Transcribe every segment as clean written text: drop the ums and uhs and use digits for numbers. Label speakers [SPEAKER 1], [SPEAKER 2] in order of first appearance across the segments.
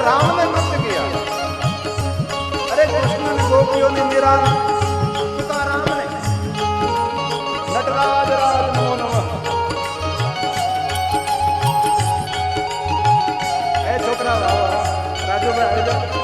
[SPEAKER 1] राम ने नृत्य किया। अरे कृष्ण ने गोपियों ने मेरा पिता राम ने नटराज राज नमो नमः। ए छोकरा राजू भाई आ जाओ।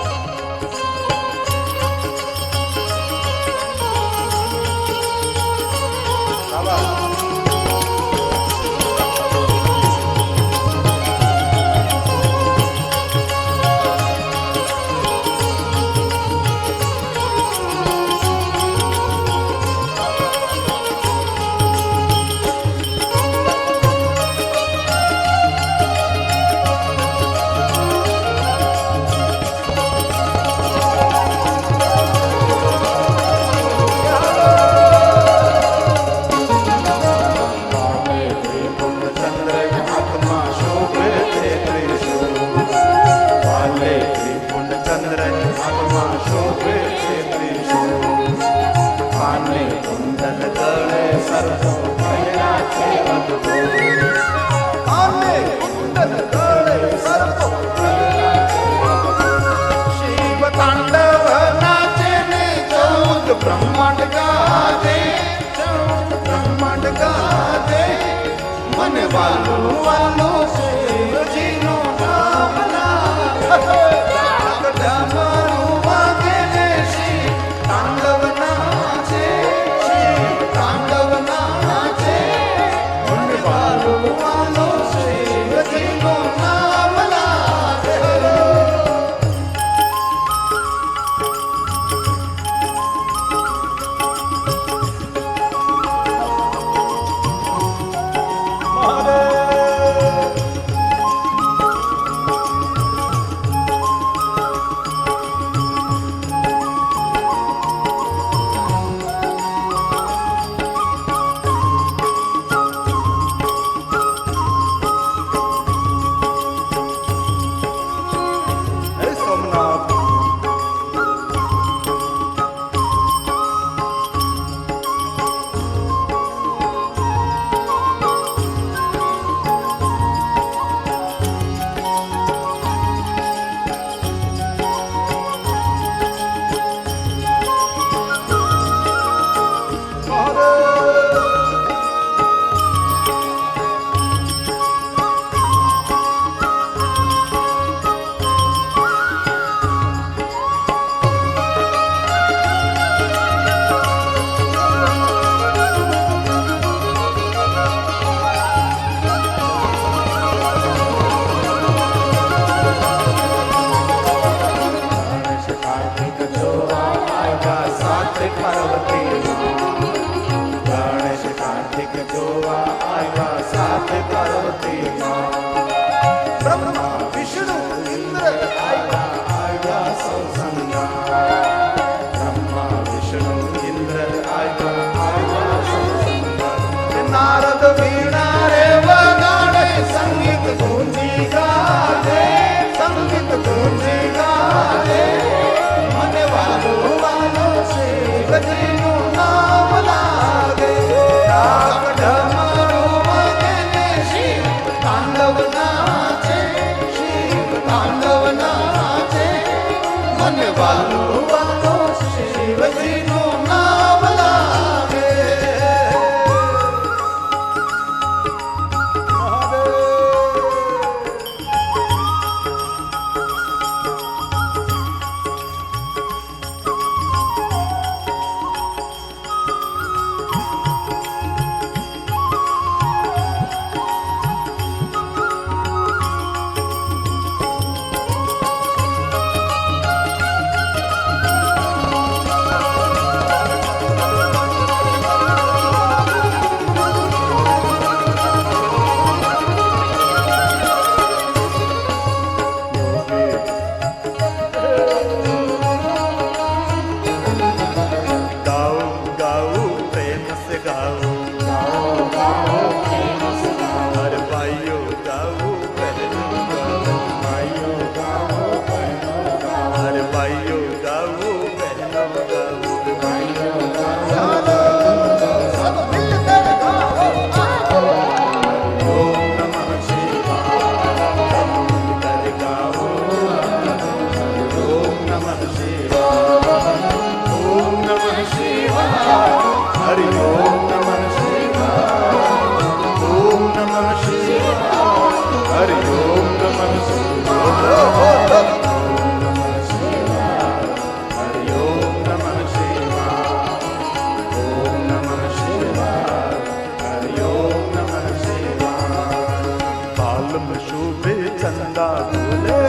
[SPEAKER 1] चंदा बोले,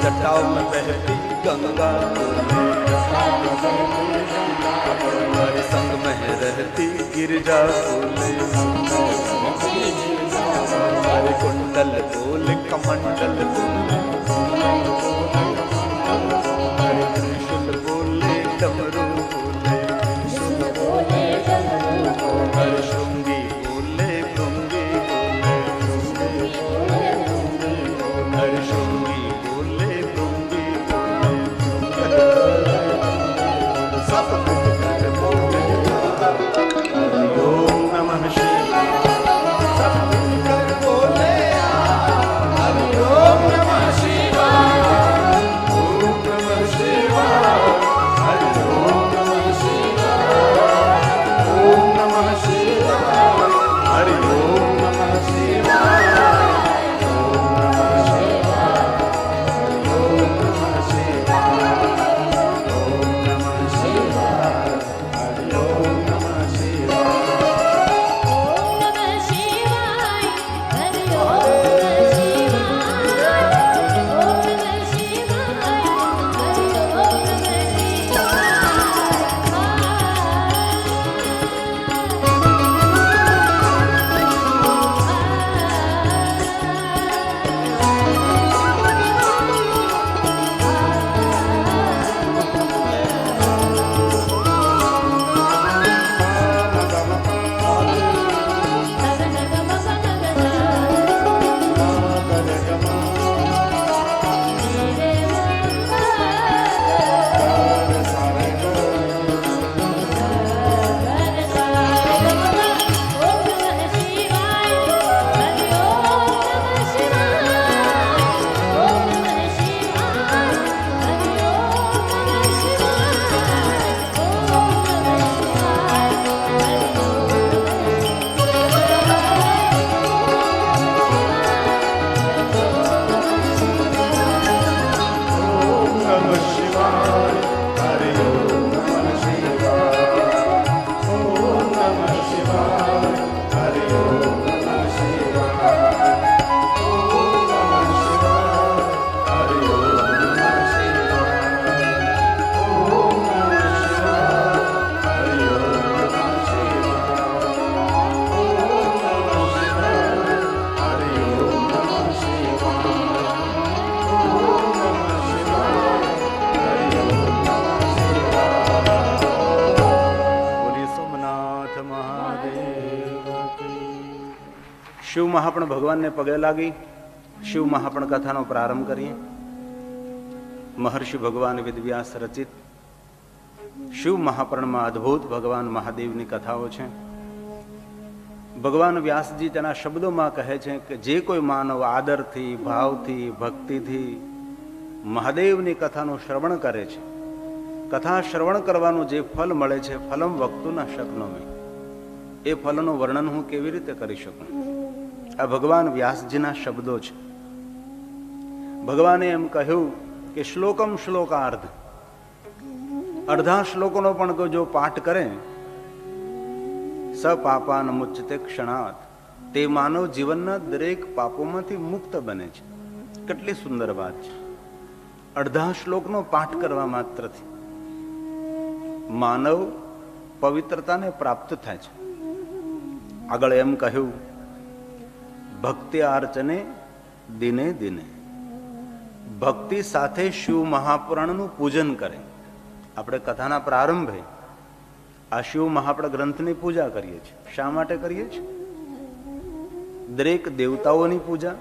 [SPEAKER 1] जटाओं में बहती गंगा बोले, हमारे संग में रहती गिरजा बोले, हमारे कुंडल बोले कमंडल बोले, हमारे त्रिशूल बोले डमरू बोले, हमारे शृंगी बोले भृंगी बोले, हमारे शृंगी बोले भृंगी बोले, सब बोले ओम नमः शिवाय, सब मिलकर बोले हरि ओम नमः शिवाय, ओम नमः शिवाय, हरि ओम नमः शिवाय, ओम नमः शिवाय, हरि ओम नमः शिवाय, ओम नमः शिवाय, हरि ओम नमः शिवाय, ओम नमः शिवाय, हरि ओम नमः શિવ મહાપણ ભગવાનને પગે લાગી શિવ મહાપણ કથાનો પ્રારંભ કરીએ. મહર્ષિ ભગવાન વેદવ્યાસ રચિત શિવ મહાપર્ણમાં અદ્ભુત ભગવાન મહાદેવની કથાઓ છે. ભગવાન વ્યાસજી તેના શબ્દોમાં કહે છે કે જે કોઈ માનવ આદરથી, ભાવથી, ભક્તિથી મહાદેવની કથાનું શ્રવણ કરે છે, કથા શ્રવણ કરવાનું જે ફલ મળે છે, ફલમ વક્તુ ન શકનોમી, એ ફલનું વર્ણન હું કેવી રીતે કરી શકું? આ ભગવાન વ્યાસજીના શબ્દો છે. ભગવાને એમ કહ્યું કે શ્લોકમ શ્લોકાર્ધ, અડધા શ્લોકોનો પણ જો પાઠ કરે, સ પાપાન મુચ્યતે ક્ષણાત, તે માનવ જીવનના દરેક પાપોમાંથી મુક્ત બને છે. કેટલી સુંદર વાત છે. અડધા શ્લોકનો પાઠ કરવા માત્રથી માનવ પવિત્રતાને પ્રાપ્ત થાય છે. આગળ એમ કહ્યું, ભક્તિ અર્ચને દિને દિને, ભક્તિ સાથે શિવ મહાપુરાણનું પૂજન કરે. આપણે કથાના પ્રારંભે આ શિવ મહાપુરાણ ગ્રંથની પૂજા કરીએ છીએ. શા માટે કરીએ છીએ? દરેક દેવતાઓની પૂજા,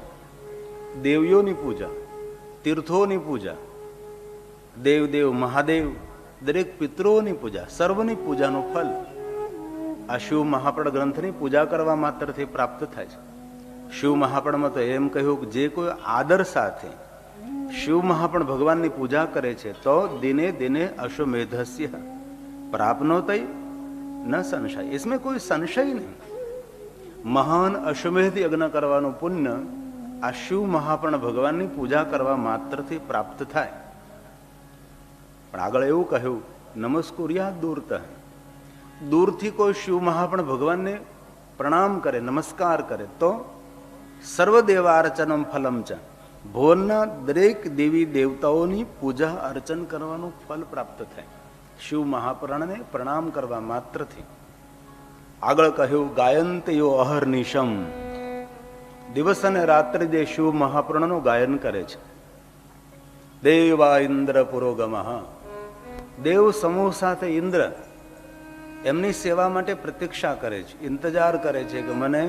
[SPEAKER 1] દેવીઓની પૂજા, તીર્થોની પૂજા, દેવદેવ મહાદેવ, દરેક પિતૃઓની પૂજા, સર્વની પૂજાનું ફલ આ શિવ મહાપુરાણ ગ્રંથની પૂજા કરવા માત્રથી પ્રાપ્ત થાય છે. શિવ મહાપુરાણમાં તો એમ કહ્યું કે જે કોઈ આદર સાથે શિવ મહાપુરાણ ભગવાનની પૂજા કરે છે તો દિને દિને અશ્વમેધસ્ય પ્રાપ્નોતય ન સંશય, इसमें कोई संशय नहीं. મહાન અશ્વમેધ યજ્ઞ કરવાનું પુણ્ય આ શિવ મહાપુરાણ ભગવાનની પૂજા કરવા માત્રથી પ્રાપ્ત થાય. પણ આગળ એવું કહ્યું, નમસ્કુર્યા દૂરતઃ, દૂરથી કોઈ શિવ મહાપુરાણ ભગવાનને પ્રણામ કરે, નમસ્કાર કરે તો સર્વદેવાર્ચનમ ફલમ ચ, ભુવનના દરેક દેવી દેવતાઓની પૂજા અર્ચન કરવાનું ફલ પ્રાપ્ત થાય શિવ મહાપુરાણને પ્રણામ કરવા માત્રથી. આગળ કહ્યું ગાયંતયો અહર્નિશમ, દિવસ અને રાત્રિ જે શિવ મહાપુરાણનું ગાયન કરે છે. દેવા ઇન્દ્ર પુરોગમ, દેવ સમૂહ સાથે ઇન્દ્ર એમની સેવા માટે પ્રતીક્ષા કરે છે, ઇંતજાર કરે છે કે મને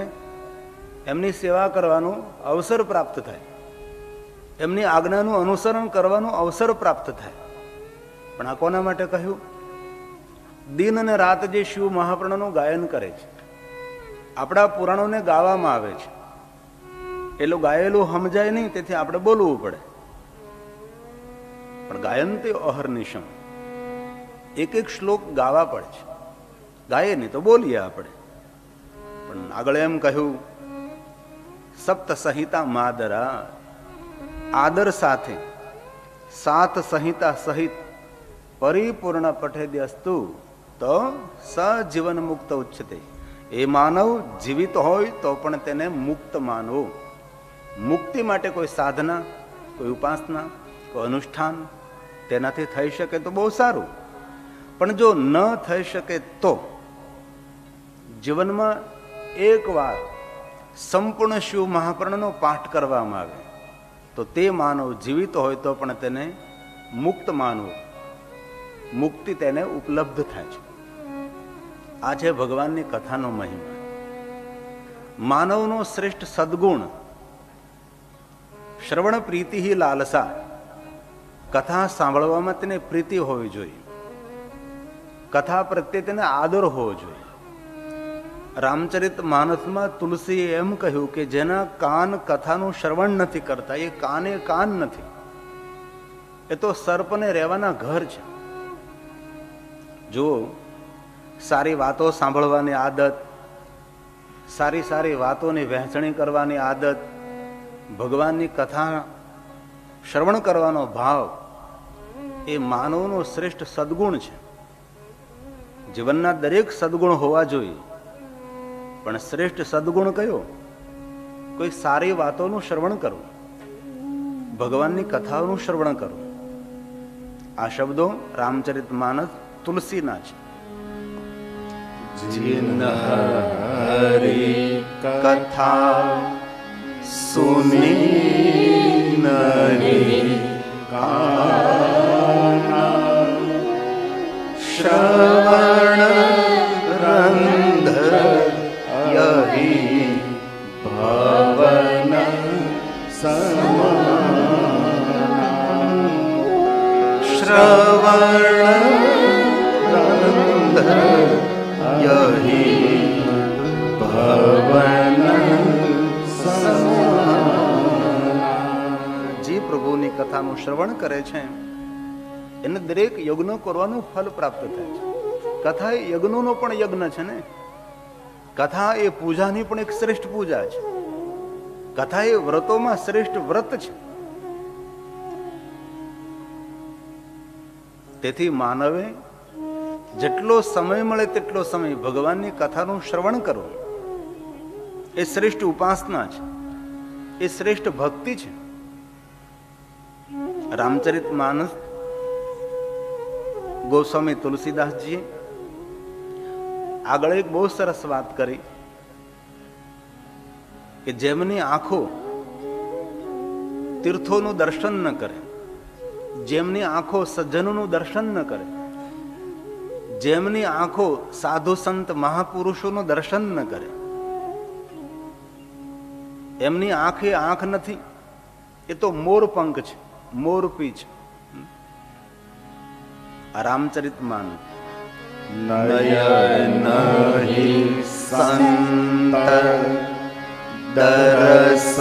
[SPEAKER 1] એમની સેવા કરવાનો અવસર પ્રાપ્ત થાય, એમની આજ્ઞાનું અનુસરણ કરવાનો અવસર પ્રાપ્ત થાય. પણ આ કોના માટે કહ્યું? દિન અને રાત જે શિવ મહાપુરાણનું ગાયન કરે છે, આપણા પુરાણોને ગાવામાં આવે છે, એટલું ગાયેલું સમજાય નહીં, તેથી આપણે બોલવું પડે. પણ ગાયન તે અહર્નિશમ, એક એક શ્લોક ગાવા પડે છે. ગાયે નહીં તો બોલીએ આપણે. પણ આગળ એમ કહ્યું સપ્ત સંહિતા માદરા, આદર સાથે 7 સંહિતા સહિત પરિપૂર્ણ પઠેદ્યસ્તુ તો સજીવન મુક્ત ઉચ્ચતે. એ માનવ જીવિત હોય તો પણ તેને મુક્ત માનવો. મુક્તિ માટે કોઈ સાધના, કોઈ ઉપાસના, કોઈ અનુષ્ઠાન તેનાથી થઈ શકે તો બહુ સારું. પણ જો ન થઈ શકે તો જીવનમાં એકવાર સંપૂર્ણ શિવ મહાપુરાણનો પાઠ કરવામાં આવે તો તે માનવ જીવિત હોય તો પણ તેને મુક્ત માનવો, મુક્તિ તેને ઉપલબ્ધ થાય છે. આ છે ભગવાનની કથાનો મહિમા. માનવનો શ્રેષ્ઠ સદગુણ શ્રવણ પ્રીતિ હિ લાલસા, કથા સાંભળવામાં તેને પ્રીતિ હોવી જોઈએ, કથા પ્રત્યે તેને આદર હોવો જોઈએ. રામચરિત માનસમાં તુલસીએ એમ કહ્યું કે જેના કાન કથાનું શ્રવણ નથી કરતા એ કાને કાન નથી, એ તો સર્પને રહેવાના ઘર છે. જો સારી વાતો સાંભળવાની આદત, સારી સારી વાતોની વહેંચણી કરવાની આદત, ભગવાનની કથા શ્રવણ કરવાનો ભાવ એ માનવનો શ્રેષ્ઠ સદગુણ છે. જીવનના દરેક સદગુણ હોવા જોઈએ, પણ શ્રેષ્ઠ સદગુણ કયો? કોઈ સારી વાતોનું શ્રવણ કરવું, ભગવાનની કથાઓનું શ્રવણ કરવું. આ શબ્દો રામચરિત માનસ તુલસીના છે.
[SPEAKER 2] जिन हरि कथा सुनी नहीं काना, श्रवण रंध्र यही भवन समाना, श्रवण रंध्र यही भवन समाना.
[SPEAKER 1] જે પ્રભુની કથાનું શ્રવણ કરે છે એને દરેક યજ્ઞ કરવાનું ફલ પ્રાપ્ત થાય છે. કથા એ યજ્ઞનો પણ યજ્ઞ છે ને. કથા એ પૂજાની પણ એક શ્રેષ્ઠ પૂજા છે. કથા એ વ્રતોમાં શ્રેષ્ઠ વ્રત છે. તેથી માનવે જેટલો સમય મળે તેટલો સમય ભગવાનની કથાનું શ્રવણ કરવું એ શ્રેષ્ઠ ઉપાસના છે, એ શ્રેષ્ઠ ભક્તિ છે. રામચરિત માનસ ગોસ્વામી તુલસીદાસજી આગળ એક બહુ સરસ વાત કરી કે જેમની આંખો તીર્થોનું દર્શન ન કરે, જેમની આંખો સજ્જનોનું દર્શન ન કરે, જેમની આંખો સાધુ સંત મહાપુરુષોનું દર્શન ન કરે, એમની આંખ એ આંખ નથી, એ તો મોરપંખ છે, મોરપી છે. રામચરિત માનસ
[SPEAKER 2] નયન સંત દરસ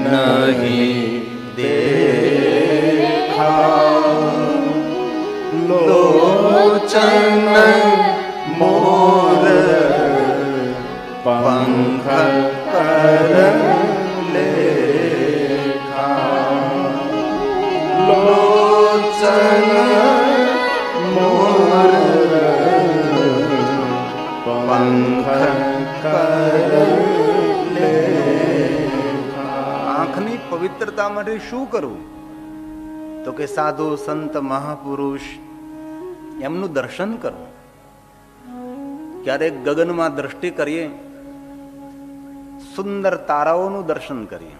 [SPEAKER 2] નહીં દેખા, લોચન મોર પંખ કર લેખા, લોચન મોર પંખ કર લેખા.
[SPEAKER 1] પવિત્રતા માટે શું કરવું? તો કે સાધુ સંત મહાપુરુષ એમનું દર્શન કરવું. ક્યારેક ગગનમાં દ્રષ્ટિ કરીએ, સુંદર તારાઓનું દર્શન કરીએ,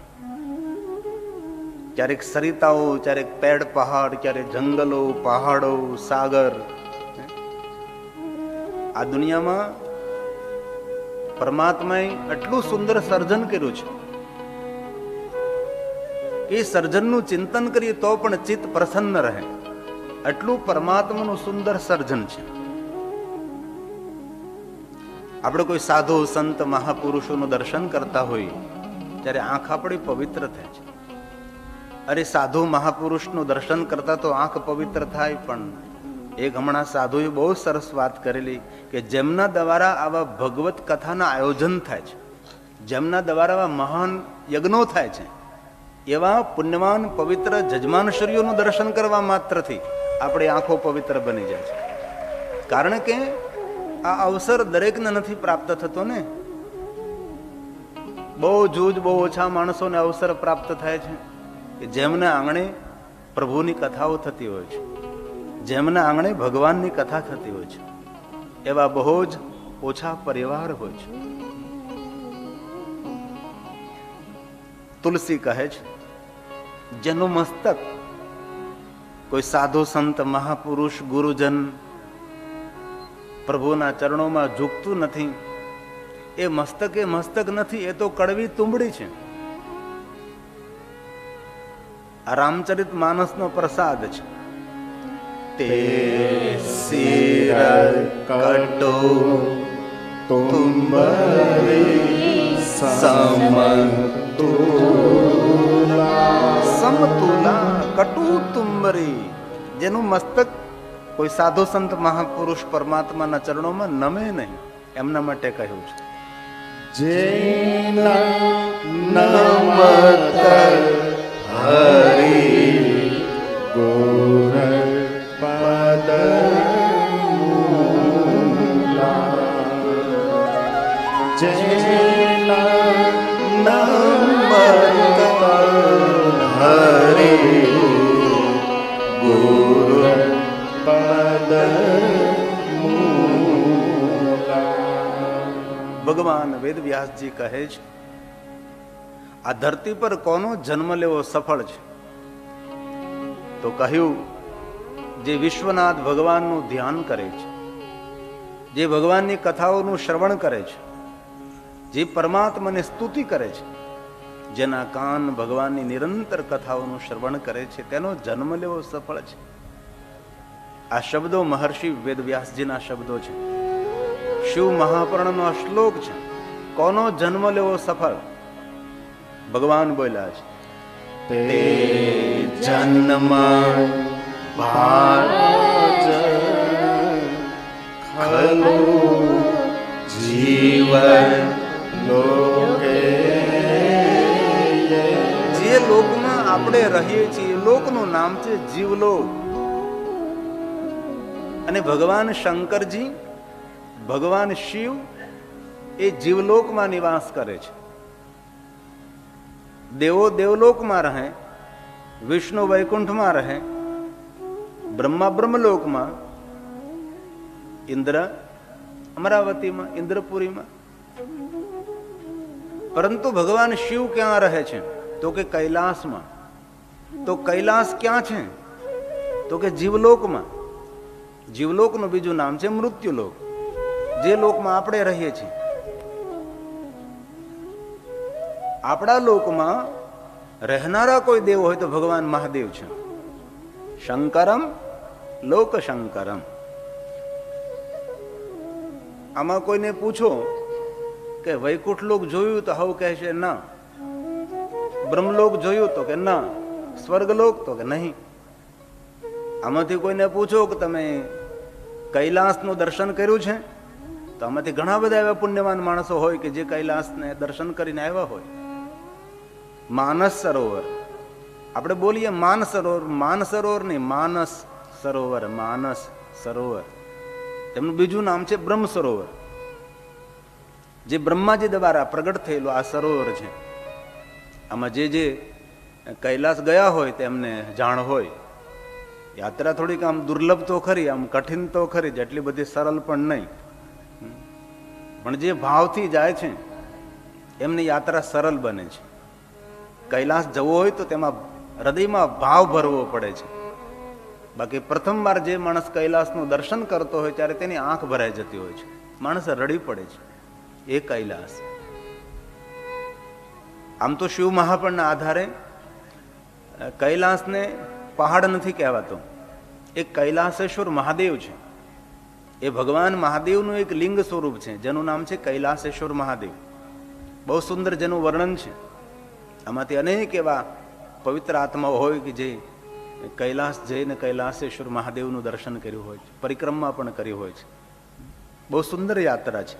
[SPEAKER 1] ક્યારેક સરિતાઓ, ક્યારેક પેડ પહાડ, ક્યારેક જંગલો, પહાડો, સાગર. આ દુનિયામાં પરમાત્માએ એટલું સુંદર સર્જન કર્યું છે કે સર્જનનું ચિંતન કરીએ તો પણ ચિત્ત પ્રસન્ન રહે. એટલું પરમાત્માનું સુંદર સર્જન છે. આપણે કોઈ સાધુ સંત મહાપુરુષોનું દર્શન કરતા હોઈએ ત્યારે આંખ આપણી પવિત્ર થાય છે. અરે સાધુ મહાપુરુષનું દર્શન કરતા તો આંખ પવિત્ર થાય, પણ એક હમણાં સાધુએ બહુ સરસ વાત કરેલી કે જેમના દ્વારા આવા ભગવત કથાના આયોજન થાય છે, જેમના દ્વારા આવા મહાન યજ્ઞો થાય છે, એવા પુણ્યવાન પવિત્ર જજમાનશ્રીઓનું દર્શન કરવા માત્રથી આપણી આંખો પવિત્ર બની જાય છે. કારણ કે આ અવસર દરેકને નથી પ્રાપ્ત થતો ને. બહુ જૂજ, બહુ ઓછા માણસોને અવસર પ્રાપ્ત થાય છે કે જેમના આંગણે પ્રભુની કથાઓ થતી હોય છે, જેમના આંગણે ભગવાનની કથા થતી હોય છે, એવા બહુ જ ઓછા પરિવાર હોય છે. તુલસી કહે છે, જેનું મસ્તક કોઈ સાધુ સંત મહાપુરુષ ગુરુજન પ્રભુના ચરણોમાં ઝૂકતું નથી, એ મસ્તક નથી, એ તો કડવી તુંબડી છે. આ રામચરિત માનસનો પ્રસાદ છે. તે સિર કટો તુંબરી સમતુલા કટુ તુંબરી, જેનું મસ્તક કોઈ સાધુ સંત મહાપુરુષ પરમાત્માના ચરણોમાં નમે નહીં, એમના માટે કહ્યું છે.
[SPEAKER 2] જેના નમત હરિ ગુર પદ જેના નમત હરિ ગુર પદ
[SPEAKER 1] ભગવાન વેદ વ્યાસજી કહે છે, આ ધરતી પર કોનો જન્મ લેવો સફળ છે? તો કહ્યું, જે વિશ્વનાથ ભગવાનનું ધ્યાન કરે છે, જે ભગવાનની કથાઓનું શ્રવણ કરે છે, જે પરમાત્માની સ્તુતિ કરે છે, જેના કાન ભગવાનની નિરંતર કથાઓનું શ્રવણ કરે છે, તેનો જન્મ લેવો સફળ છે. આ શબ્દો મહર્ષિ વેદવ્યાસજીના શબ્દો છે. શિવ મહાપુરાણનો આ શ્લોક છે. કોનો જન્મ લેવો સફળ? ભગવાન બોલ્યા છે,
[SPEAKER 2] તે જન્મ ભારજ ખલો જીવન લોકે.
[SPEAKER 1] જે લોકમાં આપણે રહીએ છીએ એ લોકનું નામ છે જીવલોક. અને ભગવાન શંકરજી, ભગવાન શિવ એ જીવલોકમાં નિવાસ કરે છે. દેવો દેવલોકમાં રહે, વિષ્ણુ વૈકુંઠમાં રહે, બ્રહ્મા બ્રહ્મલોકમાં, ઇન્દ્ર અમરાવતીમાં, ઇન્દ્રપુરીમાં. પરંતુ ભગવાન શિવ ક્યાં રહે છે? તો કે કૈલાસમાં. તો કૈલાસ ક્યાં છે? તો કે જીવલોકમાં. જીવલોકનું બીજું નામ છે મૃત્યુલોક, જે લોકમાં આપણે રહીએ છીએ. આપણા લોકમાં રહેનારા કોઈ દેવ હોય તો ભગવાન મહાદેવ છે. શંકરમ લોક શંકરમ. આમાં કોઈને પૂછો કે વૈકુંઠ લોક જોયું તો હવ કહે છે ના, બ્રહ્મલોક જોયું તો કે ના, સ્વર્ગલોક તો કે નહીં. આમાંથી કોઈને પૂછો કે તમે કૈલાસનું દર્શન કર્યું છે, તો આમાંથી ઘણા બધા એવા પુણ્યવાન માણસો હોય કે જે કૈલાસને દર્શન કરીને આવ્યા હોય. માનસ સરોવર, આપણે બોલીએ માન સરોવર, માન સરોવર નહીં, માનસ સરોવર, માનસ સરોવર. તેમનું બીજું નામ છે બ્રહ્મ સરોવર, જે બ્રહ્માજી દ્વારા પ્રગટ થયેલું આ સરોવર છે. આમાં જે કૈલાસ ગયા હોય તેમને જાણ હોય. યાત્રા થોડીક આમ દુર્લભ તો ખરી, આમ કઠિન તો ખરી, જેટલી બધી સરળ પણ નહીં. પણ જે ભાવથી જાય છે એમની યાત્રા સરળ બને છે. કૈલાસ જવો હોય તો તેમાં હૃદયમાં ભાવ ભરવો પડે છે. બાકી પ્રથમવાર જે માણસ કૈલાસનું દર્શન કરતો હોય ત્યારે તેની આંખ ભરાઈ જતી હોય છે, માણસ રડી પડે છે. એ કૈલાસ. આમ તો શિવ મહાપણના આધારે કૈલાસને પહાડ નથી કહેવાતો, એ કૈલાસેશ્વર મહાદેવ છે. એ ભગવાન મહાદેવનું એક લિંગ સ્વરૂપ છે જેનું નામ છે કૈલાસેશ્વર મહાદેવ. બહુ સુંદર જેનું વર્ણન છે. આમાંથી અનેક એવા પવિત્ર આત્માઓ હોય કે જે કૈલાસ જઈને કૈલાસેશ્વર મહાદેવનું દર્શન કર્યું હોય છે, પરિક્રમા પણ કરી હોય છે. બહુ સુંદર યાત્રા છે.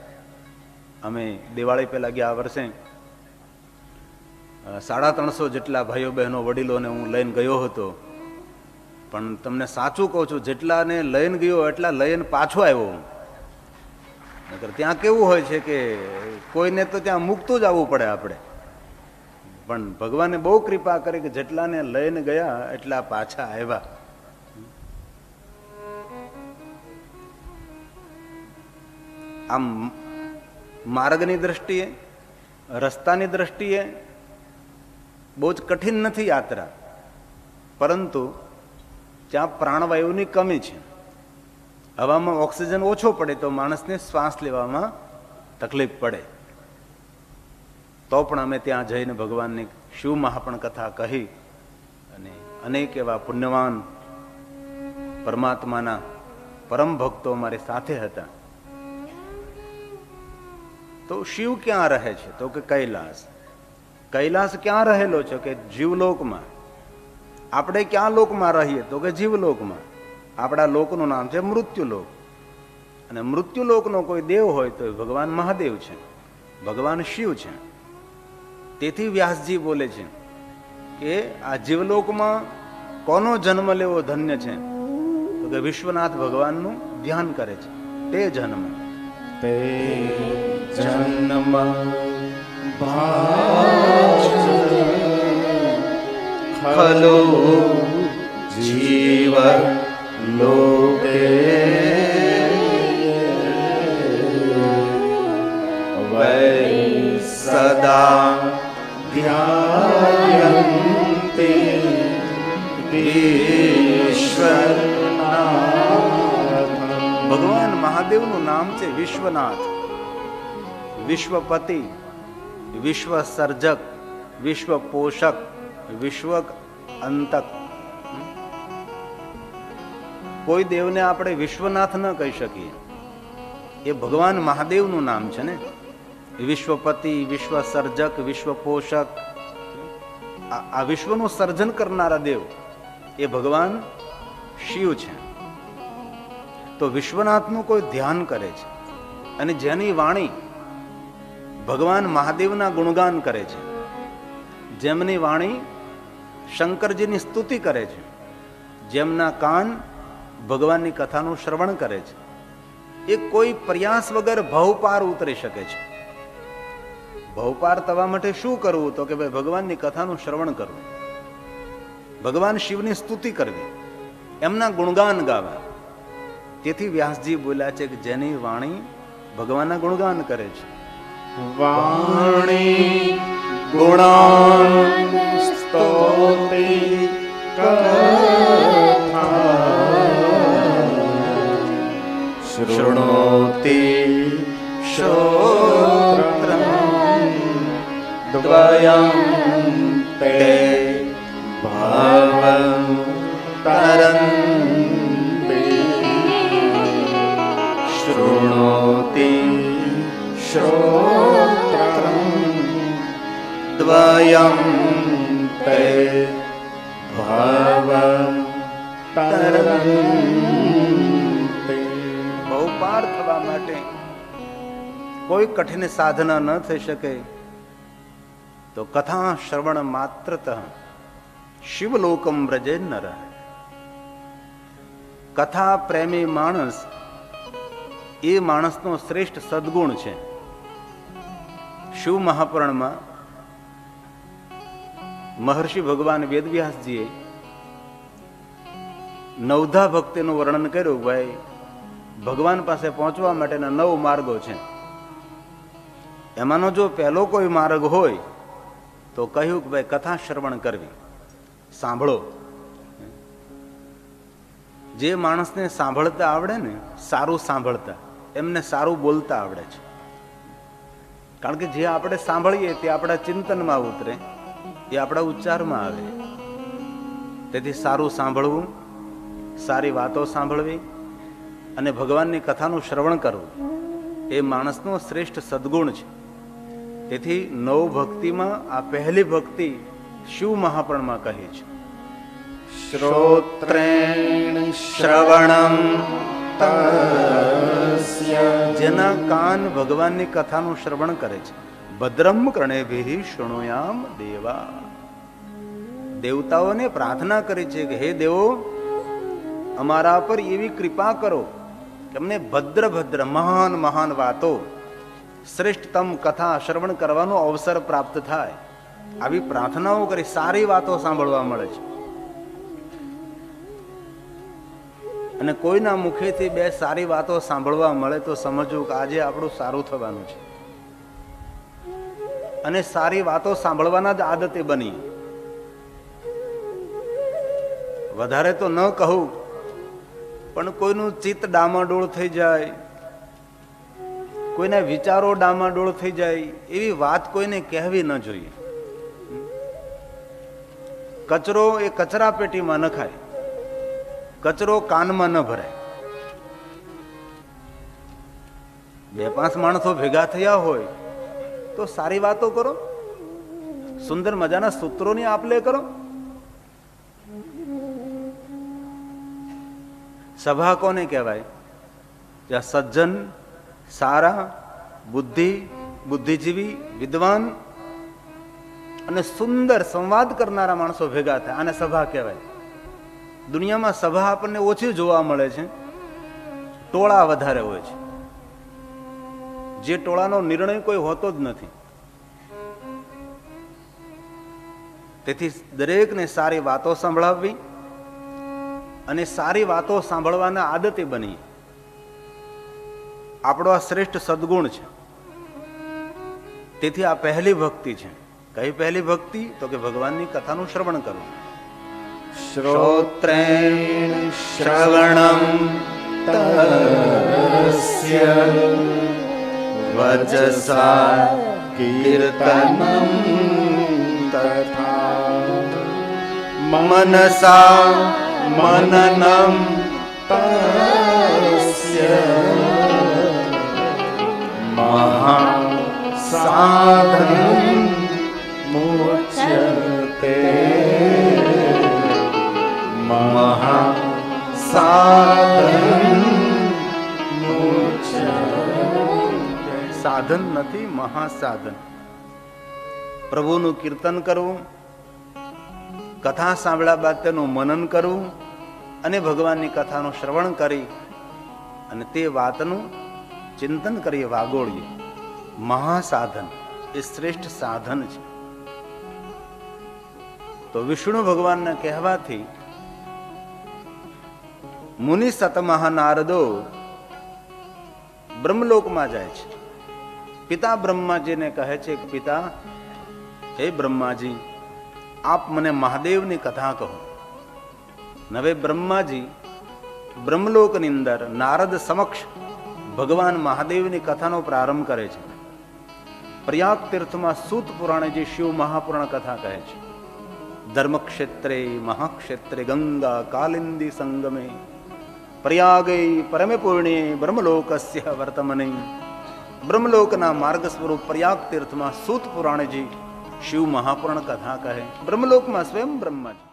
[SPEAKER 1] અમે દિવાળી પહેલા ગયા વર્ષે 350 જેટલા ભાઈઓ બહેનો વડીલોને હું લઈને ગયો હતો. પણ તમને સાચું કહું છું, જેટલાને લઈને ગયો એટલા લઈને પાછો આવ્યો. નકર ત્યાં કેવું હોય છે કે કોઈને તો ત્યાં મૂકતું જ આવવું પડે આપણે. પણ ભગવાને બહુ કૃપા કરી કે જેટલાને લઈને ગયા એટલા પાછા આવ્યા. આમ માર્ગની દ્રષ્ટિએ, રસ્તાની દ્રષ્ટિએ બહુ જ કઠિન નથી યાત્રા, પરંતુ ત્યાં પ્રાણવાયુની કમી છે. હવામાં ઓક્સિજન ઓછો પડે તો માણસને શ્વાસ લેવામાં તકલીફ પડે. તો પણ અમે ત્યાં જઈને ભગવાનની શિવ મહાપણ કથા કહી અને અનેક એવા પુણ્યવાન પરમાત્માના પરમ ભક્તો અમારી સાથે હતા. તો શિવ ક્યાં રહે છે? તો કે કૈલાસ. કૈલાસ ક્યાં રહેલો છે? કે જીવલોકમાં. આપણે ક્યાં લોકમાં રહીએ? તો કે જીવલોકમાં. આપણા લોકનું નામ છે મૃત્યુલોક. અને મૃત્યુલોકનો કોઈ દેવ હોય તો ભગવાન મહાદેવ છે, ભગવાન શિવ છે. તેથી વ્યાસજી બોલે છે કે આ જીવલોકમાં કોનો જન્મ લેવો ધન્ય છે? તો કે વિશ્વનાથ ભગવાનનું ધ્યાન કરે છે તે જન્મ.
[SPEAKER 2] તે જન્મ ખલો જીવ લોકે વૈ સદા ધ્યાયન્તે વિશ્વનાથ.
[SPEAKER 1] ભગવાન મહાદેવનું નામ છે વિશ્વનાથ. વિશ્વપતિ, વિશ્વ સર્જક, વિશ્વ પોષક, વિશ્વ અંતક. કોઈ દેવને આપણે વિશ્વનાથ ન કહી શકીએ. એ ભગવાન મહાદેવનું નામ છે ને. વિશ્વપતિ, વિશ્વ સર્જક, વિશ્વ પોષક, આ વિશ્વનું સર્જન કરનારા દેવ એ ભગવાન શિવ છે. તો વિશ્વનાથનું કોઈ ધ્યાન કરે છે અને જેની વાણી ભગવાન મહાદેવના ગુણગાન કરે છે, જેમની વાણી શંકરજીની સ્તુતિ કરે છે, જેમના કાન ભગવાનની કથાનું શ્રવણ કરે છે, એ કોઈ પ્રયાસ વગર ભવપાર ઉતરી શકે છે. ભવપાર થવા માટે શું કરવું? તો કે ભાઈ ભગવાનની કથાનું શ્રવણ કરવું, ભગવાન શિવની સ્તુતિ કરવી, એમના ગુણગાન ગાવા. તેથી વ્યાસજી બોલ્યા છે કે જેની વાણી ભગવાનના ગુણગાન કરે છે.
[SPEAKER 2] વાણી ગુણાન સ્તોતિ કથા શૃણોતિ શ્રોત્રમ દ્વયં તે ભાવં તરન્તિ શૃણોતિ શ્રોત્રમ દ્વયં તે ભાવં તરન્તિ.
[SPEAKER 1] ભવપાર થવા માટે કોઈ કઠિન સાધના ન થઈ શકે તો કથા શ્રવણ માત્રતઃ શિવલોકમ વ્રજે નર. કથા પ્રેમી માણસ એ માણસનો શ્રેષ્ઠ સદગુણ છે. શિવ મહાપુરાણમાં મહર્ષિ ભગવાન વેદવ્યાસજીએ નવધા ભક્તિનું વર્ણન કર્યું. ભાઈ, ભગવાન પાસે પહોંચવા માટેના 9 માર્ગો છે. એમાંનો જો પહેલો કોઈ માર્ગ હોય તો કહ્યું કે ભાઈ કથા શ્રવણ કરવી, સાંભળો. જે માણસને સાંભળતા આવડે ને, સારું સાંભળતા, એમને સારું બોલતા આવડે છે. કારણ કે જે આપણે સાંભળીએ તે આપણા ચિંતનમાં ઉતરે, એ આપણા ઉચ્ચારમાં આવે. તેથી સારું સાંભળવું, સારી વાતો સાંભળવી અને ભગવાનની કથાનું શ્રવણ કરવું એ માણસનો શ્રેષ્ઠ સદગુણ છે. તેથી 9 ભક્તિમાં આ પહેલી ભક્તિ શિવ મહાપુરાણમાં કહી છે.
[SPEAKER 2] શ્રોત્રેણ શ્રવણમ તસ્ય,
[SPEAKER 1] જેના કાન ભગવાનની કથાનું શ્રવણ કરે છે. ભદ્રમ કર્ણેભિઃ શૃણુયામ દેવા. દેવતાઓને પ્રાર્થના કરી છે કે હે દેવો, અમારા પર એવી કૃપા કરો કે અમને ભદ્ર ભદ્ર મહાન મહાન વાતો, શ્રેષ્ઠતમ કથા શ્રવણ કરવાનો અવસર પ્રાપ્ત થાય. આવી પ્રાર્થનાઓ કરી સારી વાતો સાંભળવા મળે છે. અને કોઈના મુખેથી 2 સારી વાતો સાંભળવા મળે તો સમજવું કે આજે આપણું સારું થવાનું છે. અને સારી વાતો સાંભળવાના જ આદતે બની. વધારે તો ન કહું, પણ કોઈનું ચિત્ત ડામાડોળ થઈ જાય, કોઈના વિચારો ડામાડોળ થઈ જાય, એવી વાત કોઈને કહેવી ન જોઈએ. કચરો એ કચરા પેટીમાં ન ખાય, કચરો કાનમાં ન ભરાય. 2-5 માણસો ભેગા થયા હોય તો સારી વાતો કરો, સુંદર મજાના સૂત્રોની આપ-લે કરો. સભા કોને કહેવાય? જ્યાં સજ્જન, સારા, બુદ્ધિજીવી, વિદ્વાન અને સુંદર સંવાદ કરનારા માણસો ભેગા થાય, આને સભા કહેવાય. દુનિયામાં સભા આપણને ઓછી જોવા મળે છે, ટોળા વધારે હોય છે. જે ટોળાનો નિર્ણય કોઈ હોતો જ નથી. તેથી દરેકને સારી વાતો સંભળાવવી અને સારી વાતો સાંભળવાના આદતે બની. આપણો આ શ્રેષ્ઠ સદગુણ છે. તેથી આ પહેલી ભક્તિ છે. કઈ પહેલી ભક્તિ? તો કે ભગવાનની કથાનું શ્રવણ કરવું.
[SPEAKER 2] શ્રોત્રેણ શ્રવણમ તસ્ય, વચસા કીર્તનમ તથા, મનસા મનનમ તસ્ય, મહાસાધન મુચ્યતે, મહાસાધન મુચ્યતે.
[SPEAKER 1] સાધન નથી, મહાસાધન. પ્રભુનું કીર્તન કરવું, કથા સાંભળ્યા બાદ તેનું મનન કરવું અને ભગવાનની કથાનું શ્રવણ કરી અને તે વાતનું ચિંતન કરીએ, વાગોળીએ. મહાસાધન એ શ્રેષ્ઠ સાધન છે. તો વિષ્ણુ ભગવાનના કહેવાથી મુનિ સતમહા નારદો બ્રહ્મલોકમાં જાય છે. પિતા બ્રહ્માજીને કહે છે કે પિતા, હે બ્રહ્માજી, આપ મને મહાદેવની કથા કહો. હવે બ્રહ્માજી બ્રહ્મલોકની અંદર નારદ સમક્ષ ભગવાન મહાદેવની કથાનો પ્રારંભ કરે છે. પ્રયાગ તીર્થમાં સૂત પુરાણે જે શિવ મહાપુરાણ કથા કહે છે. ધર્મક્ષેત્રે મહાક્ષેત્રે ગંગા કાલિંદી સંગમે પ્રયાગે પરમે પૂર્ણ્યે બ્રહ્મલોકસ્ય વર્તમને. બ્રહ્મલોકના માર્ગ સ્વરૂપ પ્રયાગ તીર્થમાં સૂત પુરાણેજી શિવ મહાપુરાણ કથા કહે. બ્રહ્મલોકમાં સ્વયં બ્રહ્માજી